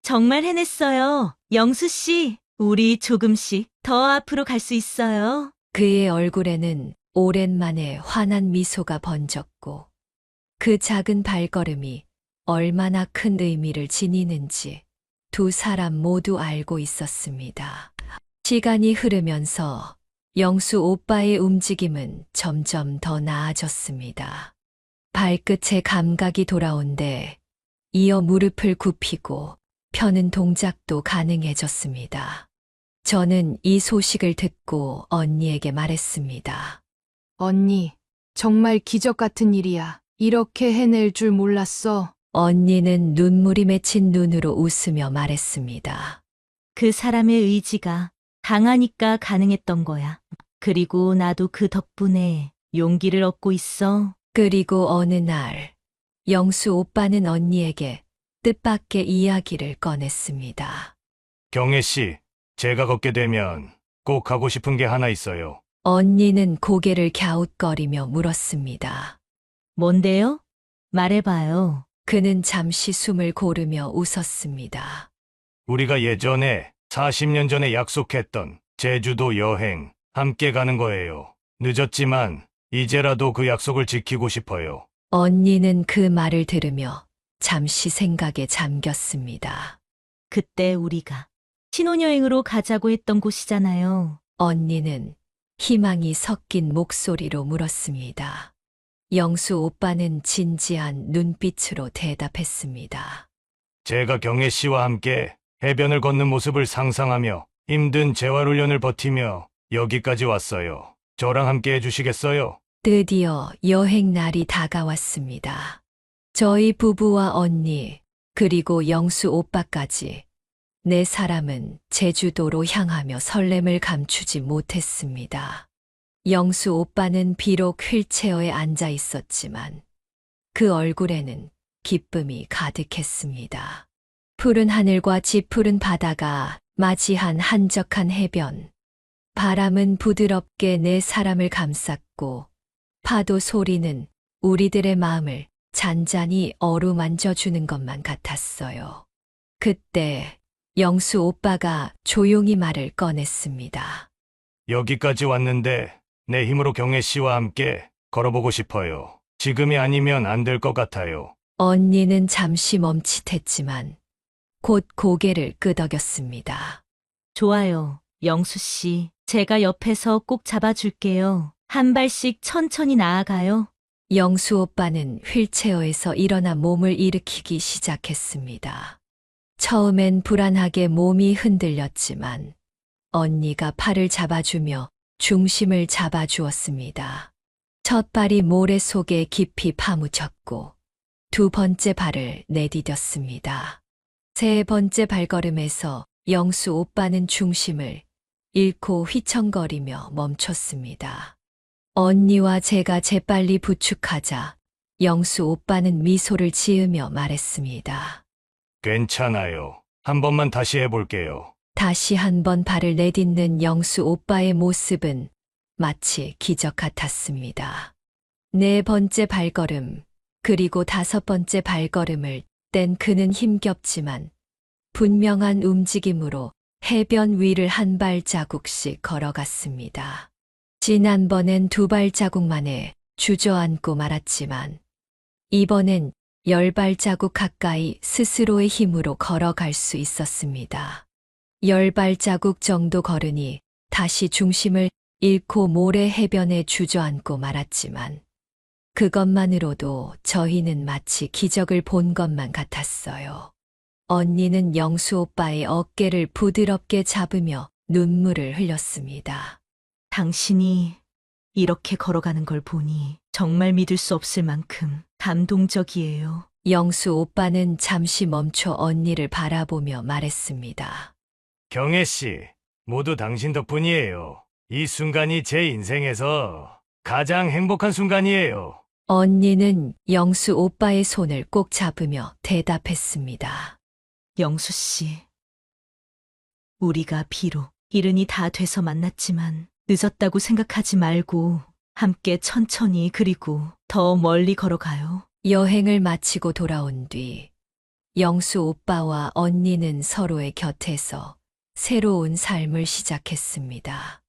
정말 해냈어요. 영수 씨, 우리 조금씩 더 앞으로 갈 수 있어요. 그의 얼굴에는 오랜만에 환한 미소가 번졌고 그 작은 발걸음이 얼마나 큰 의미를 지니는지 두 사람 모두 알고 있었습니다. 시간이 흐르면서 영수 오빠의 움직임은 점점 더 나아졌습니다. 발끝에 감각이 돌아온데 이어 무릎을 굽히고 펴는 동작도 가능해졌습니다. 저는 이 소식을 듣고 언니에게 말했습니다. 언니, 정말 기적 같은 일이야. 이렇게 해낼 줄 몰랐어. 언니는 눈물이 맺힌 눈으로 웃으며 말했습니다. 그 사람의 의지가 강하니까 가능했던 거야. 그리고 나도 그 덕분에 용기를 얻고 있어. 그리고 어느 날 영수 오빠는 언니에게 뜻밖의 이야기를 꺼냈습니다. 경혜 씨, 제가 걷게 되면 꼭 하고 싶은 게 하나 있어요. 언니는 고개를 갸웃거리며 물었습니다. 뭔데요? 말해봐요. 그는 잠시 숨을 고르며 웃었습니다. 우리가 예전에 40년 전에 약속했던 제주도 여행 함께 가는 거예요. 늦었지만 이제라도 그 약속을 지키고 싶어요. 언니는 그 말을 들으며 잠시 생각에 잠겼습니다. 그때 우리가 신혼여행으로 가자고 했던 곳이잖아요. 언니는 희망이 섞인 목소리로 물었습니다. 영수 오빠는 진지한 눈빛으로 대답했습니다. 제가 경혜 씨와 함께 해변을 걷는 모습을 상상하며 힘든 재활훈련을 버티며 여기까지 왔어요. 저랑 함께 해주시겠어요? 드디어 여행 날이 다가왔습니다. 저희 부부와 언니, 그리고 영수 오빠까지 네 사람은 제주도로 향하며 설렘을 감추지 못했습니다. 영수 오빠는 비록 휠체어에 앉아 있었지만 그 얼굴에는 기쁨이 가득했습니다. 푸른 하늘과 짙푸른 바다가 맞이한 한적한 해변. 바람은 부드럽게 네 사람을 감쌌고 파도 소리는 우리들의 마음을 잔잔히 어루만져주는 것만 같았어요. 그때 영수 오빠가 조용히 말을 꺼냈습니다. 여기까지 왔는데 내 힘으로 경혜 씨와 함께 걸어보고 싶어요. 지금이 아니면 안 될 것 같아요. 언니는 잠시 멈칫했지만 곧 고개를 끄덕였습니다. 좋아요. 영수 씨, 제가 옆에서 꼭 잡아줄게요. 한 발씩 천천히 나아가요. 영수 오빠는 휠체어에서 일어나 몸을 일으키기 시작했습니다. 처음엔 불안하게 몸이 흔들렸지만 언니가 팔을 잡아주며 중심을 잡아주었습니다. 첫 발이 모래 속에 깊이 파묻혔고 두 번째 발을 내디뎠습니다. 세 번째 발걸음에서 영수 오빠는 중심을 잃고 휘청거리며 멈췄습니다. 언니와 제가 재빨리 부축하자 영수 오빠는 미소를 지으며 말했습니다. 괜찮아요. 한 번만 다시 해볼게요. 다시 한 번 발을 내딛는 영수 오빠의 모습은 마치 기적 같았습니다. 네 번째 발걸음, 그리고 다섯 번째 발걸음을 뗀 그는 힘겹지만 분명한 움직임으로 해변 위를 한 발자국씩 걸어갔습니다. 지난번엔 두 발자국만에 주저앉고 말았지만 이번엔 10발자국 가까이 스스로의 힘으로 걸어갈 수 있었습니다. 10발자국 정도 걸으니 다시 중심을 잃고 모래 해변에 주저앉고 말았지만 그것만으로도 저희는 마치 기적을 본 것만 같았어요. 언니는 영수 오빠의 어깨를 부드럽게 잡으며 눈물을 흘렸습니다. 당신이 이렇게 걸어가는 걸 보니 정말 믿을 수 없을 만큼 감동적이에요. 영수 오빠는 잠시 멈춰 언니를 바라보며 말했습니다. 경혜 씨, 모두 당신 덕분이에요. 이 순간이 제 인생에서 가장 행복한 순간이에요. 언니는 영수 오빠의 손을 꼭 잡으며 대답했습니다. 영수 씨, 우리가 비록 이른이 다 돼서 만났지만 늦었다고 생각하지 말고 함께 천천히 그리고 더 멀리 걸어가요. 여행을 마치고 돌아온 뒤 영수 오빠와 언니는 서로의 곁에서 새로운 삶을 시작했습니다.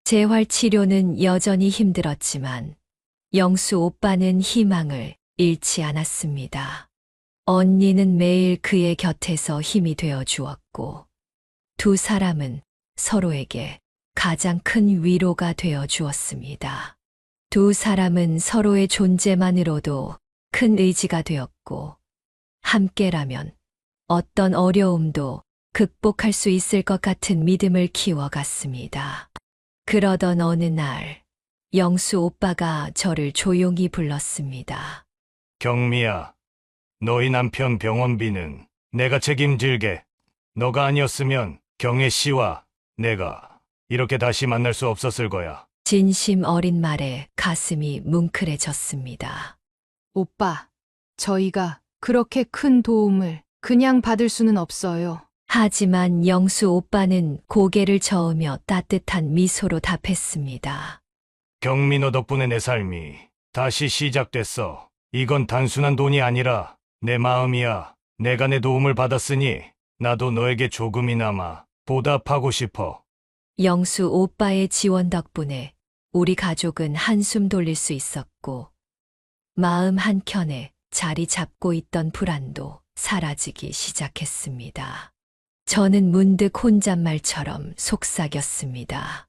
재활 치료는 여전히 힘들었지만 영수 오빠는 희망을 잃지 않았습니다. 언니는 매일 그의 곁에서 힘이 되어 주었고 두 사람은 서로에게 가장 큰 위로가 되어 주었습니다. 두 사람은 서로의 존재만으로도 큰 의지가 되었고 함께라면 어떤 어려움도 극복할 수 있을 것 같은 믿음을 키워갔습니다. 그러던 어느 날 영수 오빠가 저를 조용히 불렀습니다. 경미야, 너희 남편 병원비는 내가 책임질게. 너가 아니었으면 경혜 씨와 내가 이렇게 다시 만날 수 없었을 거야. 진심 어린 말에 가슴이 뭉클해졌습니다. 오빠, 저희가 그렇게 큰 도움을 그냥 받을 수는 없어요. 하지만 영수 오빠는 고개를 저으며 따뜻한 미소로 답했습니다. 경미 너 덕분에 내 삶이 다시 시작됐어. 이건 단순한 돈이 아니라 내 마음이야. 내가 내 도움을 받았으니 나도 너에게 조금이나마 보답하고 싶어. 영수 오빠의 지원 덕분에 우리 가족은 한숨 돌릴 수 있었고 마음 한켠에 자리 잡고 있던 불안도 사라지기 시작했습니다. 저는 문득 혼잣말처럼 속삭였습니다.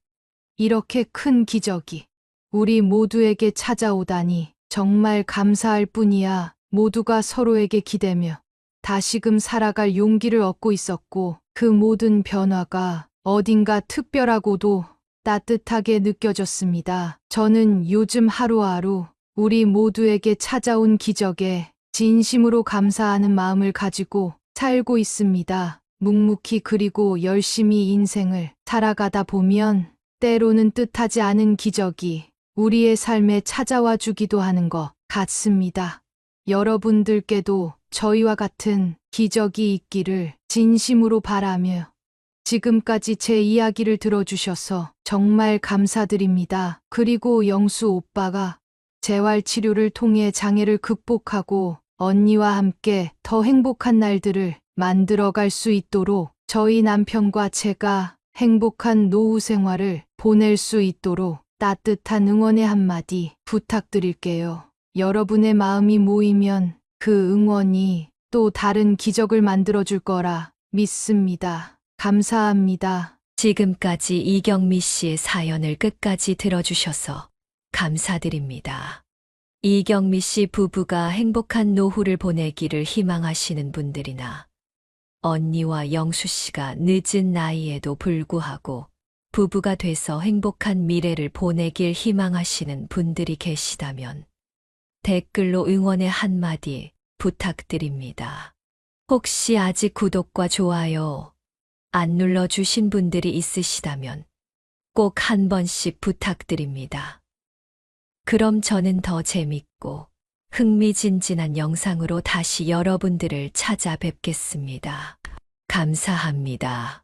이렇게 큰 기적이 우리 모두에게 찾아오다니 정말 감사할 뿐이야. 모두가 서로에게 기대며 다시금 살아갈 용기를 얻고 있었고 그 모든 변화가 어딘가 특별하고도 따뜻하게 느껴졌습니다. 저는 요즘 하루하루 우리 모두에게 찾아온 기적에 진심으로 감사하는 마음을 가지고 살고 있습니다. 묵묵히 그리고 열심히 인생을 살아가다 보면 때로는 뜻하지 않은 기적이 우리의 삶에 찾아와 주기도 하는 것 같습니다. 여러분들께도 저희와 같은 기적이 있기를 진심으로 바라며 지금까지 제 이야기를 들어주셔서 정말 감사드립니다. 그리고 영수 오빠가 재활치료를 통해 장애를 극복하고 언니와 함께 더 행복한 날들을 만들어갈 수 있도록 저희 남편과 제가 행복한 노후 생활을 보낼 수 있도록 따뜻한 응원의 한마디 부탁드릴게요. 여러분의 마음이 모이면 그 응원이 또 다른 기적을 만들어줄 거라 믿습니다. 감사합니다. 지금까지 이경미 씨의 사연을 끝까지 들어주셔서 감사드립니다. 이경미 씨 부부가 행복한 노후를 보내기를 희망하시는 분들이나 언니와 영수 씨가 늦은 나이에도 불구하고 부부가 돼서 행복한 미래를 보내길 희망하시는 분들이 계시다면 댓글로 응원의 한마디 부탁드립니다. 혹시 아직 구독과 좋아요 안 눌러주신 분들이 있으시다면 꼭 한 번씩 부탁드립니다. 그럼 저는 더 재밌고 흥미진진한 영상으로 다시 여러분들을 찾아뵙겠습니다. 감사합니다.